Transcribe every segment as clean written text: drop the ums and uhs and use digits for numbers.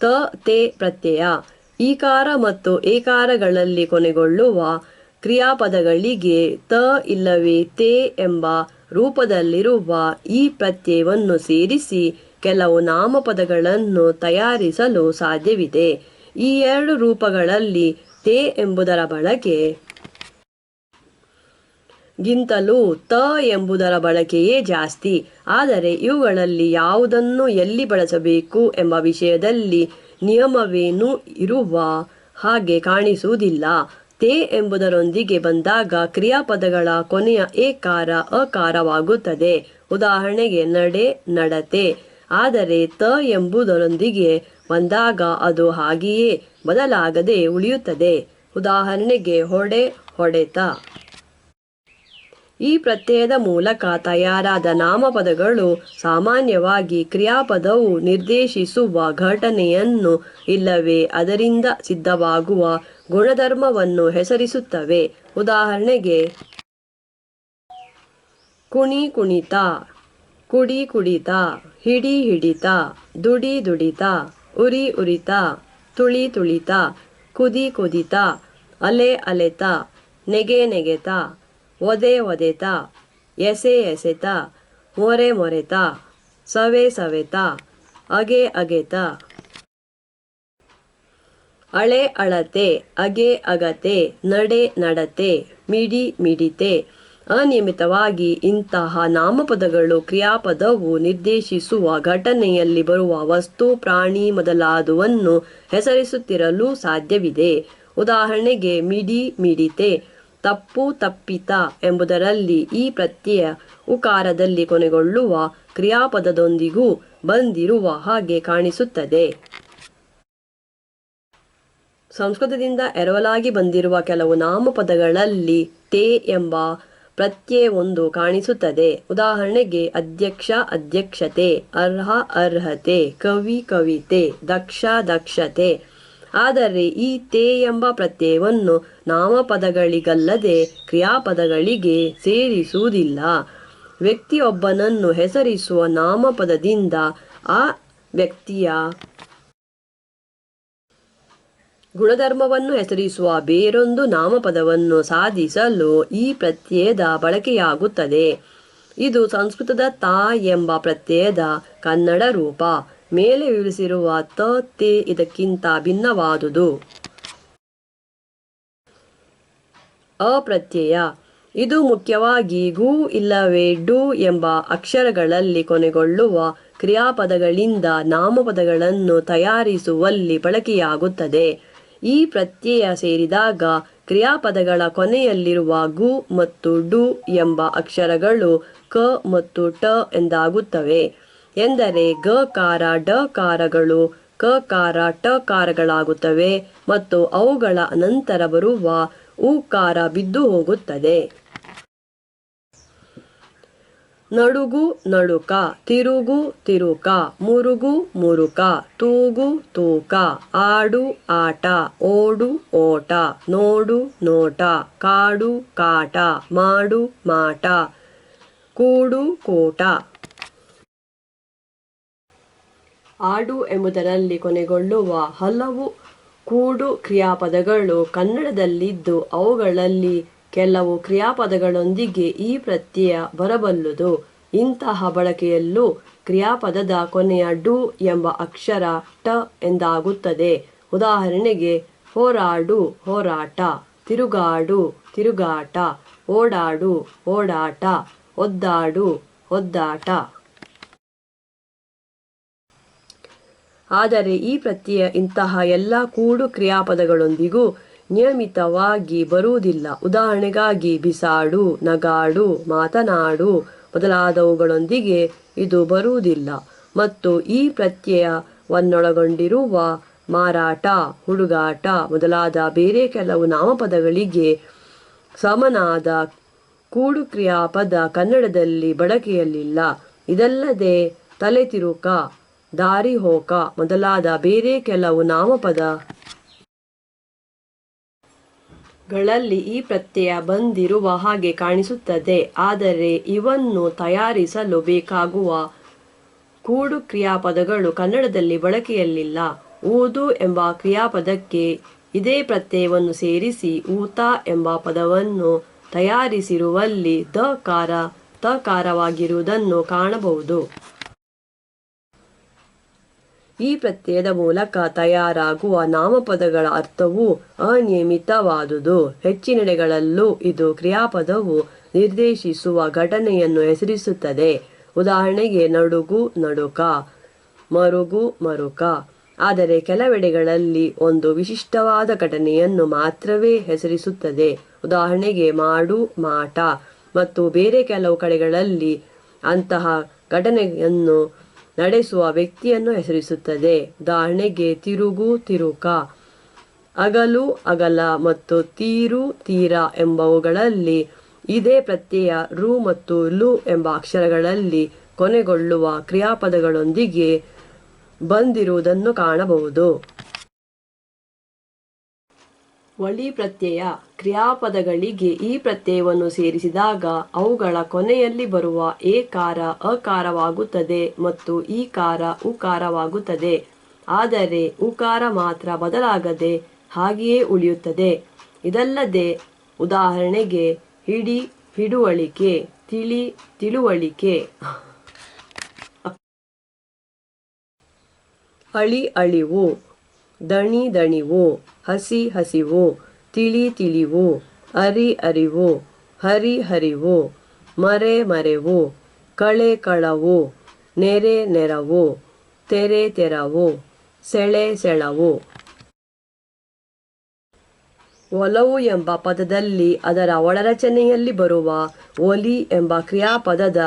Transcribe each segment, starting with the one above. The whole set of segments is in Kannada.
ತ ತೇ ಪ್ರತ್ಯಯ. ಈಕಾರ ಮತ್ತು ಏಕಾರಗಳಲ್ಲಿ ಕೊನೆಗೊಳ್ಳುವ ಕ್ರಿಯಾಪದಗಳಿಗೆ ತ ಇಲ್ಲವೇ ತೇ ಎಂಬ ರೂಪದಲ್ಲಿರುವ ಈ ಪ್ರತ್ಯಯವನ್ನು ಸೇರಿಸಿ ಕೆಲವು ನಾಮಪದಗಳನ್ನು ತಯಾರಿಸಲು ಸಾಧ್ಯವಿದೆ. ಈ ಎರಡು ರೂಪಗಳಲ್ಲಿ ತೇ ಎಂಬುದರ ಬಳಕೆ ಗಿಂತಲೂ ತ ಎಂಬುದರ ಬಳಕೆಯೇ ಜಾಸ್ತಿ. ಆದರೆ ಇವುಗಳಲ್ಲಿ ಯಾವುದನ್ನು ಎಲ್ಲಿ ಬಳಸಬೇಕು ಎಂಬ ವಿಷಯದಲ್ಲಿ ನಿಯಮವೇನೂ ಇರುವ ಹಾಗೆ ಕಾಣಿಸುವುದಿಲ್ಲ. ತೇ ಎಂಬುದರೊಂದಿಗೆ ಬಂದಾಗ ಕ್ರಿಯಾಪದಗಳ ಕೊನೆಯ ಏಕಾರ ಅಕಾರವಾಗುತ್ತದೆ. ಉದಾಹರಣೆಗೆ ನಡೆ, ನಡತೆ. ಆದರೆ ತ ಎಂಬುದರೊಂದಿಗೆ ಬಂದಾಗ ಅದು ಹಾಗೆಯೇ ಬದಲಾಗದೆ ಉಳಿಯುತ್ತದೆ. ಉದಾಹರಣೆಗೆ ಹೊಡೆ, ಹೊಡೆತ. ಈ ಪ್ರತ್ಯಯದ ಮೂಲಕ ತಯಾರಾದ ನಾಮಪದಗಳು ಸಾಮಾನ್ಯವಾಗಿ ಕ್ರಿಯಾಪದವು ನಿರ್ದೇಶಿಸುವ ಘಟನೆಯನ್ನು ಇಲ್ಲವೇ ಅದರಿಂದ ಸಿದ್ಧವಾಗುವ ಗುಣಧರ್ಮವನ್ನು ಹೆಸರಿಸುತ್ತವೆ. ಉದಾಹರಣೆಗೆ ಕುಣಿ ಕುಣಿತ, ಕುಡಿ ಕುಡಿತ, ಹಿಡಿ ಹಿಡಿತ, ದುಡಿ ದುಡಿತ, ಉರಿ ಉರಿತ, ತುಳಿ ತುಳಿತ, ಕುದಿ ಕುದಿತ, ಅಲೆ ಅಲೆತ, ನೆಗೆ ನೆಗೆತ, ಒದೆ ಒದೆತ, ಎಸೆ ಎಸೆತ, ಮೊರೆ ಮೊರೆತ, ಸವೆ ಸವೆತ, ಅಗೆ ಅಗೆತ. ಅಳೆ ಅಳತೆ, ಅಗೆ ಅಗತೆ, ನಡೆ ನಡತೆ, ಮಿಡಿ ಮಿಡಿತೆ. ಅನಿಯಮಿತವಾಗಿ ಇಂತಹ ನಾಮಪದಗಳು ಕ್ರಿಯಾಪದವು ನಿರ್ದೇಶಿಸುವ ಘಟನೆಯಲ್ಲಿ ಬರುವ ವಸ್ತು, ಪ್ರಾಣಿ ಮೊದಲಾದುವನ್ನು ಹೆಸರಿಸುತ್ತಿರಲು ಸಾಧ್ಯವಿದೆ. ಉದಾಹರಣೆಗೆ ಮಿಡಿ ಮಿಡಿತೆ. ತಪ್ಪು, ತಪ್ಪಿತ ಎಂಬುದರಲ್ಲಿ ಈ ಪ್ರತ್ಯಯ ಉಕಾರದಲ್ಲಿ ಕೊನೆಗೊಳ್ಳುವ ಕ್ರಿಯಾಪದದೊಂದಿಗೂ ಬಂದಿರುವ ಹಾಗೆ ಕಾಣಿಸುತ್ತದೆ. ಸಂಸ್ಕೃತದಿಂದ ಎರವಲಾಗಿ ಬಂದಿರುವ ಕೆಲವು ನಾಮಪದಗಳಲ್ಲಿ ತೇ ಎಂಬ ಪ್ರತ್ಯಯವೊಂದು ಕಾಣಿಸುತ್ತದೆ. ಉದಾಹರಣೆಗೆ ಅಧ್ಯಕ್ಷ, ಅಧ್ಯಕ್ಷತೆ, ಅರ್ಹ, ಅರ್ಹತೆ, ಕವಿ, ಕವಿತೆ, ದಕ್ಷ, ದಕ್ಷತೆ. ಆದರೆ ಈ ತೇ ಎಂಬ ಪ್ರತ್ಯಯವನ್ನು ನಾಮಪದಗಳಿಗಲ್ಲದೆ ಕ್ರಿಯಾಪದಗಳಿಗೆ ಸೇರಿಸುವುದಿಲ್ಲ. ವ್ಯಕ್ತಿಯೊಬ್ಬನನ್ನು ಹೆಸರಿಸುವ ನಾಮಪದದಿಂದ ಆ ವ್ಯಕ್ತಿಯ ಗುಣಧರ್ಮವನ್ನು ಹೆಸರಿಸುವ ಬೇರೊಂದು ನಾಮಪದವನ್ನು ಸಾಧಿಸಲು ಈ ಪ್ರತ್ಯಯದ ಬಳಕೆಯಾಗುತ್ತದೆ. ಇದು ಸಂಸ್ಕೃತದ ತಾ ಎಂಬ ಪ್ರತ್ಯಯದ ಕನ್ನಡ ರೂಪ. ಮೇಲೆ ವಿವರಿಸಿರುವ ತ ತೇ ಇದಕ್ಕಿಂತ ಭಿನ್ನವಾದುದು. ಅಪ್ರತ್ಯಯ. ಇದು ಮುಖ್ಯವಾಗಿ ಗು ಇಲ್ಲವೇ ಡು ಎಂಬ ಅಕ್ಷರಗಳಲ್ಲಿ ಕೊನೆಗೊಳ್ಳುವ ಕ್ರಿಯಾಪದಗಳಿಂದ ನಾಮಪದಗಳನ್ನು ತಯಾರಿಸುವಲ್ಲಿ ಬಳಕೆಯಾಗುತ್ತದೆ. ಈ ಪ್ರತ್ಯಯ ಸೇರಿದಾಗ ಕ್ರಿಯಾಪದಗಳ ಕೊನೆಯಲ್ಲಿರುವ ಗು ಮತ್ತು ಡು ಎಂಬ ಅಕ್ಷರಗಳು ಕ ಮತ್ತು ಟ ಎಂದಾಗುತ್ತವೆ. ಎಂದರೆ ಗಕಾರ, ಡಕಾರಗಳು ಕಕಾರ, ಟಕಾರಗಳಾಗುತ್ತವೆ ಮತ್ತು ಅವುಗಳ ನಂತರ ಬರುವ ಉಕಾರ ಬಿದ್ದು ಹೋಗುತ್ತದೆ. ನಡುಗು, ನಡುಕ, ತಿರುಗು, ತಿರುಕ, ಮುರುಗು, ಮುರುಕ, ತೂಗು, ತೂಕ, ಆಡು, ಆಟ, ಓಡು, ಓಟ, ನೋಡು, ನೋಟ, ಕಾಡು, ಕಾಟ, ಮಾಡು, ಮಾಟ, ಕೂಡು, ಕೂಟ. ಆಡು ಎಂಬುದರಲ್ಲಿ ಕೊನೆಗೊಳ್ಳುವ ಹಲವು ಕೂಡು ಕ್ರಿಯಾಪದಗಳು ಕನ್ನಡದಲ್ಲಿದ್ದು ಅವುಗಳಲ್ಲಿ ಕೆಲವು ಕ್ರಿಯಾಪದಗಳೊಂದಿಗೆ ಈ ಪ್ರತ್ಯಯ ಬರಬಲ್ಲುದು. ಇಂತಹ ಬಳಕೆಯಲ್ಲೂ ಕ್ರಿಯಾಪದದ ಕೊನೆಯ ಡು ಎಂಬ ಅಕ್ಷರ ಟ ಎಂದಾಗುತ್ತದೆ. ಉದಾಹರಣೆಗೆ ಹೋರಾಡು, ಹೋರಾಟ, ತಿರುಗಾಡು, ತಿರುಗಾಟ, ಓಡಾಡು, ಓಡಾಟ, ಒದ್ದಾಡು, ಒದ್ದಾಟ. ಆದರೆ ಈ ಪ್ರತ್ಯಯ ಇಂತಹ ಎಲ್ಲ ಕೂಡು ಕ್ರಿಯಾಪದಗಳೊಂದಿಗೂ ನಿಯಮಿತವಾಗಿ ಬರುವುದಿಲ್ಲ. ಉದಾಹರಣೆಗಾಗಿ ಬಿಸಾಡು, ನಗಾಡು, ಮಾತನಾಡು ಮೊದಲಾದವುಗಳೊಂದಿಗೆ ಇದು ಬರುವುದಿಲ್ಲ. ಮತ್ತು ಈ ಪ್ರತ್ಯಯವನ್ನೊಳಗೊಂಡಿರುವ ಮಾರಾಟ, ಹುಡುಗಾಟ ಮೊದಲಾದ ಬೇರೆ ಕೆಲವು ನಾಮಪದಗಳಿಗೆ ಸಮನಾದ ಕೂಡು ಕ್ರಿಯಾಪದ ಕನ್ನಡದಲ್ಲಿ ಬಳಕೆಯಲ್ಲಿಲ್ಲ. ಇದಲ್ಲದೆ ತಲೆತಿರುಕ, ದಾರಿಹೋಕ ಮೊದಲಾದ ಬೇರೆ ಕೆಲವು ನಾಮಪದಗಳಲ್ಲಿ ಈ ಪ್ರತ್ಯಯ ಬಂದಿರುವ ಹಾಗೆ ಕಾಣಿಸುತ್ತದೆ. ಆದರೆ ಇವನ್ನು ತಯಾರಿಸಲು ಬೇಕಾಗುವ ಕೂಡು ಕ್ರಿಯಾಪದಗಳು ಕನ್ನಡದಲ್ಲಿ ಬಳಕೆಯಲ್ಲಿಲ್ಲ. ಊದು ಎಂಬ ಕ್ರಿಯಾಪದಕ್ಕೆ ಇದೇ ಪ್ರತ್ಯಯವನ್ನು ಸೇರಿಸಿ ಊತ ಎಂಬ ಪದವನ್ನು ತಯಾರಿಸಿರುವಲ್ಲಿ ದಕಾರ ತಕಾರವಾಗಿರುವುದನ್ನು ಕಾಣಬಹುದು. ಈ ಪ್ರತ್ಯಯದ ಮೂಲಕ ತಯಾರಾಗುವ ನಾಮಪದಗಳ ಅರ್ಥವು ಅನಿಯಮಿತವಾದುದು. ಹೆಚ್ಚಿನೆಡೆಗಳಲ್ಲೂ ಇದು ಕ್ರಿಯಾಪದವು ನಿರ್ದೇಶಿಸುವ ಘಟನೆಯನ್ನು ಹೆಸರಿಸುತ್ತದೆ. ಉದಾಹರಣೆಗೆ ನಡುಗು ನಡುಕ, ಮರುಗು ಮರುಕ. ಆದರೆ ಕೆಲವೆಡೆಗಳಲ್ಲಿ ಒಂದು ವಿಶಿಷ್ಟವಾದ ಘಟನೆಯನ್ನು ಮಾತ್ರವೇ ಹೆಸರಿಸುತ್ತದೆ. ಉದಾಹರಣೆಗೆ ಮಾಡು ಮಾಟ. ಮತ್ತು ಬೇರೆ ಕೆಲವು ಕಡೆಗಳಲ್ಲಿ ಅಂತಹ ಘಟನೆಯನ್ನು ನಡೆಸುವ ವ್ಯಕ್ತಿಯನ್ನು ಹೆಸರಿಸುತ್ತದೆ. ಉದಾಹರಣೆಗೆ ತಿರುಗು ತಿರುಕ. ಅಗಲು ಅಗಲ ಮತ್ತು ತೀರು ತೀರ ಎಂಬವುಗಳಲ್ಲಿ ಇದೇ ಪ್ರತ್ಯಯ ರು ಮತ್ತು ಲು ಎಂಬ ಅಕ್ಷರಗಳಲ್ಲಿ ಕೊನೆಗೊಳ್ಳುವ ಕ್ರಿಯಾಪದಗಳೊಂದಿಗೆ ಬಂದಿರುವುದನ್ನು ಕಾಣಬಹುದು. ವಳಿ ಪ್ರತ್ಯಯ ಕ್ರಿಯಾಪದಗಳಿಗೆ ಈ ಪ್ರತ್ಯಯವನ್ನು ಸೇರಿಸಿದಾಗ ಅವುಗಳ ಕೊನೆಯಲ್ಲಿ ಬರುವ ಏಕಾರ ಅಕಾರವಾಗುತ್ತದೆ ಮತ್ತು ಈಕಾರ ಉಕಾರವಾಗುತ್ತದೆ. ಆದರೆ ಉಕಾರ ಮಾತ್ರ ಬದಲಾಗದೆ ಹಾಗೆಯೇ ಉಳಿಯುತ್ತದೆ. ಇದಲ್ಲದೆ ಉದಾಹರಣೆಗೆ ಹಿಡಿ ಹಿಡುವಳಿಕೆ, ತಿಳಿ ತಿಳುವಳಿಕೆ, ಅಳಿ ಅಳಿವು, ದಣಿ ದಣಿವು, ಹಸಿ ಹಸಿವು, ತಿಳಿ ತಿಳಿವು, ಅರಿ ಅರಿವು, ಹರಿ ಹರಿವು, ಮರೆ ಮರೆವು, ಕಳೆ ಕಳವು, ನೆರೆ ನೆರವು, ತೆರೆ ತೆರವು, ಸೆಳೆ ಸೆಳವು. ಒಲವು ಎಂಬ ಪದದಲ್ಲಿ ಅದರ ಒಳರಚನೆಯಲ್ಲಿ ಬರುವ ಒಲಿ ಎಂಬ ಕ್ರಿಯಾಪದದ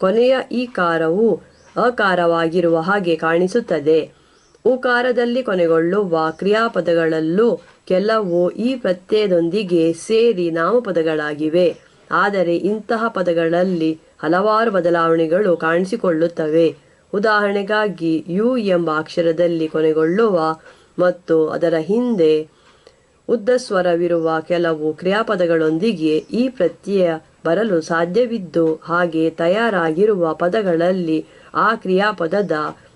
ಕೊನೆಯ ಈಕಾರವು ಅಕಾರವಾಗಿರುವ ಹಾಗೆ ಕಾಣಿಸುತ್ತದೆ. ಉಕಾರದಲ್ಲಿ ಕೊನೆಗೊಳ್ಳುವ ಕ್ರಿಯಾಪದಗಳಲ್ಲೂ ಕೆಲವು ಈ ಪ್ರತ್ಯಯದೊಂದಿಗೆ ಸೇರಿ ನಾಮಪದಗಳಾಗಿವೆ. ಆದರೆ ಇಂತಹ ಪದಗಳಲ್ಲಿ ಹಲವಾರು ಬದಲಾವಣೆಗಳು ಕಾಣಿಸಿಕೊಳ್ಳುತ್ತವೆ. ಉದಾಹರಣೆಗಾಗಿ ಯು ಎಂಬ ಅಕ್ಷರದಲ್ಲಿ ಕೊನೆಗೊಳ್ಳುವ ಮತ್ತು ಅದರ ಹಿಂದೆ ಉದ್ದಸ್ವರವಿರುವ ಕೆಲವು ಕ್ರಿಯಾಪದಗಳೊಂದಿಗೆ ಈ ಪ್ರತ್ಯಯ ಬರಲು ಸಾಧ್ಯವಿದ್ದು, ಹಾಗೆ ತಯಾರಾಗಿರುವ ಪದಗಳಲ್ಲಿ ಆ ಕ್ರಿಯಾಪದದ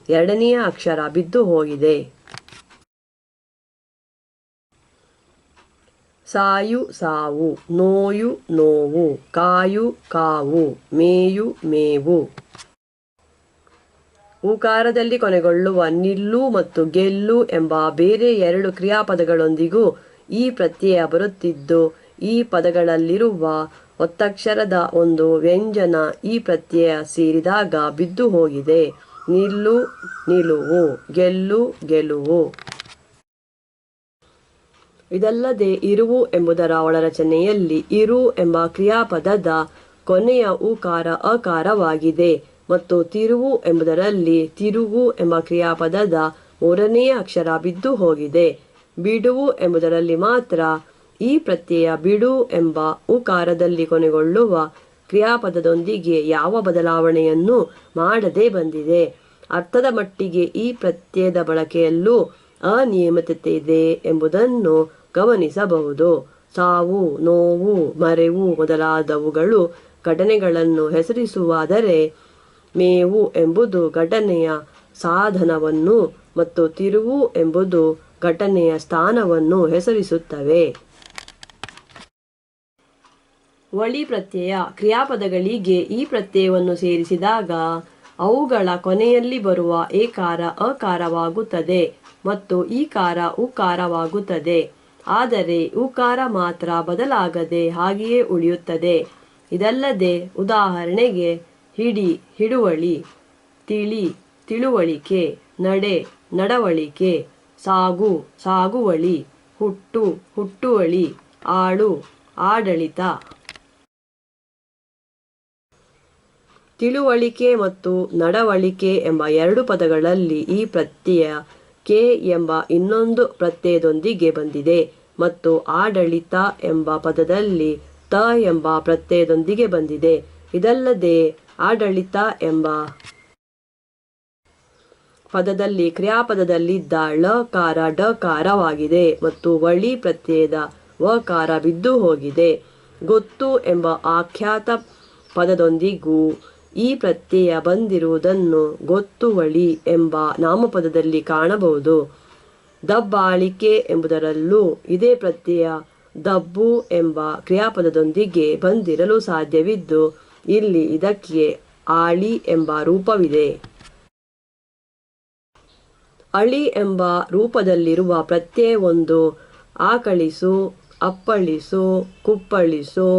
ಎರಡನೆಯ ಅಕ್ಷರ ಬಿದ್ದು ಹೋಗಿದೆ. ಸಾಯು ಸಾವು, ನೋಯು ನೋವು, ಕಾಯು ಕಾವು, ಮೇಯು ಮೇವು. ಉಕಾರದಲ್ಲಿ ಕೊನೆಗೊಳ್ಳುವ ನಿಲ್ಲು ಮತ್ತು ಗೆಲ್ಲು ಎಂಬ ಬೇರೆ ಎರಡು ಕ್ರಿಯಾಪದಗಳೊಂದಿಗೂ ಈ ಪ್ರತ್ಯಯ ಬರುತ್ತಿದ್ದು, ಈ ಪದಗಳಲ್ಲಿರುವ ಒತ್ತಕ್ಷರದ ಒಂದು ವ್ಯಂಜನ ಈ ಪ್ರತ್ಯಯ ಸೇರಿದಾಗ ಬಿದ್ದು ಹೋಗಿದೆ. ನಿಲ್ಲು ನಿಲುವು, ಗೆಲ್ಲು ಗೆಲುವು. ಇದಲ್ಲದೆ ಇರುವು ಎಂಬುದರ ಒಳರಚನೆಯಲ್ಲಿ ಇರು ಎಂಬ ಕ್ರಿಯಾಪದದ ಕೊನೆಯ ಉಕಾರ ಅಕಾರವಾಗಿದೆ ಮತ್ತು ತಿರುವು ಎಂಬುದರಲ್ಲಿ ತಿರುವು ಎಂಬ ಕ್ರಿಯಾಪದದ ಮೂರನೆಯ ಅಕ್ಷರ ಬಿದ್ದು ಹೋಗಿದೆ. ಬಿಡುವು ಎಂಬುದರಲ್ಲಿ ಮಾತ್ರ ಈ ಪ್ರತ್ಯಯ ಬಿಡು ಎಂಬ ಉಕಾರದಲ್ಲಿ ಕೊನೆಗೊಳ್ಳುವ ಕ್ರಿಯಾಪದದೊಂದಿಗೆ ಯಾವ ಬದಲಾವಣೆಯನ್ನು ಮಾಡದೆ ಬಂದಿದೆ. ಅರ್ಥದ ಮಟ್ಟಿಗೆ ಈ ಪ್ರತ್ಯಯದ ಬಳಕೆಯಲ್ಲೂ ಅನಿಯಮಿತತೆ ಇದೆ ಎಂಬುದನ್ನು ಗಮನಿಸಬಹುದು. ಸಾವು, ನೋವು, ಮರೆವು ಮೊದಲಾದವುಗಳು ಘಟನೆಗಳನ್ನು ಹೆಸರಿಸುವಾದರೆ, ಮೇವು ಎಂಬುದು ಘಟನೆಯ ಸಾಧನವನ್ನು ಮತ್ತು ತಿರುವು ಎಂಬುದು ಘಟನೆಯ ಸ್ಥಾನವನ್ನು ಹೆಸರಿಸುತ್ತವೆ. ವಳಿ ಪ್ರತ್ಯಯ ಕ್ರಿಯಾಪದಗಳಿಗೆ ಈ ಪ್ರತ್ಯಯವನ್ನು ಸೇರಿಸಿದಾಗ ಅವುಗಳ ಕೊನೆಯಲ್ಲಿ ಬರುವ ಏಕಾರ ಅಕಾರವಾಗುತ್ತದೆ ಮತ್ತು ಈಕಾರ ಉಕಾರವಾಗುತ್ತದೆ. ಆದರೆ ಉಕಾರ ಮಾತ್ರ ಬದಲಾಗದೆ ಹಾಗೆಯೇ ಉಳಿಯುತ್ತದೆ. ಇದಲ್ಲದೆ ಉದಾಹರಣೆಗೆ ಹಿಡಿ ಹಿಡುವಳಿ, ತಿಳಿ ತಿಳುವಳಿಕೆ, ನಡೆ ನಡವಳಿಕೆ, ಸಾಗು ಸಾಗುವಳಿ, ಹುಟ್ಟು ಹುಟ್ಟುವಳಿ, ಆಳು ಆಡಳಿತ. ತಿಳುವಳಿಕೆ ಮತ್ತು ನಡವಳಿಕೆ ಎಂಬ ಎರಡು ಪದಗಳಲ್ಲಿ ಈ ಪ್ರತ್ಯಯ ಕೆ ಎಂಬ ಇನ್ನೊಂದು ಪ್ರತ್ಯಯದೊಂದಿಗೆ ಬಂದಿದೆ ಮತ್ತು ಆಡಳಿತ ಎಂಬ ಪದದಲ್ಲಿ ತ ಎಂಬ ಪ್ರತ್ಯಯದೊಂದಿಗೆ ಬಂದಿದೆ. ಇದಲ್ಲದೆ ಆಡಳಿತ ಎಂಬ ಪದದಲ್ಲಿ ಕ್ರಿಯಾಪದದಲ್ಲಿದ್ದ ಳಕಾರ ಡಕಾರವಾಗಿದೆ ಮತ್ತು ವಳಿ ಪ್ರತ್ಯಯದ ವಕಾರ ಬಿದ್ದು ಹೋಗಿದೆ. ಗೊತ್ತು ಎಂಬ ಆಖ್ಯಾತ ಪದದೊಂದಿಗೂ ಈ ಪ್ರತ್ಯಯ ಬಂದಿರುವುದನ್ನು ಗೊತ್ತುವಳಿ ಎಂಬ ನಾಮಪದದಲ್ಲಿ ಕಾಣಬಹುದು. ದಬ್ಬಾಳಿಕೆ ಎಂಬುದರಲ್ಲೂ ಇದೇ ಪ್ರತ್ಯಯ ದಬ್ಬು ಎಂಬ ಕ್ರಿಯಾಪದದೊಂದಿಗೆ ಬಂದಿರಲು ಸಾಧ್ಯವಿದ್ದು ಇಲ್ಲಿ ಇದಕ್ಕೆ ಆಳಿ ಎಂಬ ರೂಪವಿದೆ. ಅಳಿ ಎಂಬ ರೂಪದಲ್ಲಿರುವ ಪ್ರತ್ಯಯವೊಂದು ಆಕಳಿಸು, ಅಪ್ಪಳಿಸು, ಕುಪ್ಪಳಿಸು,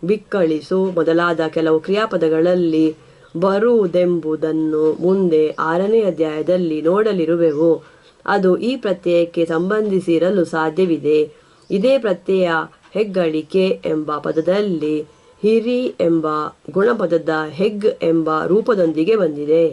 ಬಿಕ್ಕಳಿಸು ಮೊದಲಾದ ಕೆಲವು ಕ್ರಿಯಾಪದಗಳಲ್ಲಿ ಬರುವುದೆಂಬುದನ್ನು ಮುಂದೆ 6ನೇ ಅಧ್ಯಾಯದಲ್ಲಿ ನೋಡಲಿರುವೆವು. ಅದು ಈ ಪ್ರತ್ಯಯಕ್ಕೆ ಸಂಬಂಧಿಸಿರಲು ಸಾಧ್ಯವಿದೆ. ಇದೇ ಪ್ರತ್ಯಯ ಹೆಗ್ಗಳಿಕೆ ಎಂಬ ಪದದಲ್ಲಿ ಹಿರಿ ಎಂಬ ಗುಣಪದದ ಹೆಗ್ ಎಂಬ ರೂಪದೊಂದಿಗೆ ಬಂದಿದೆ.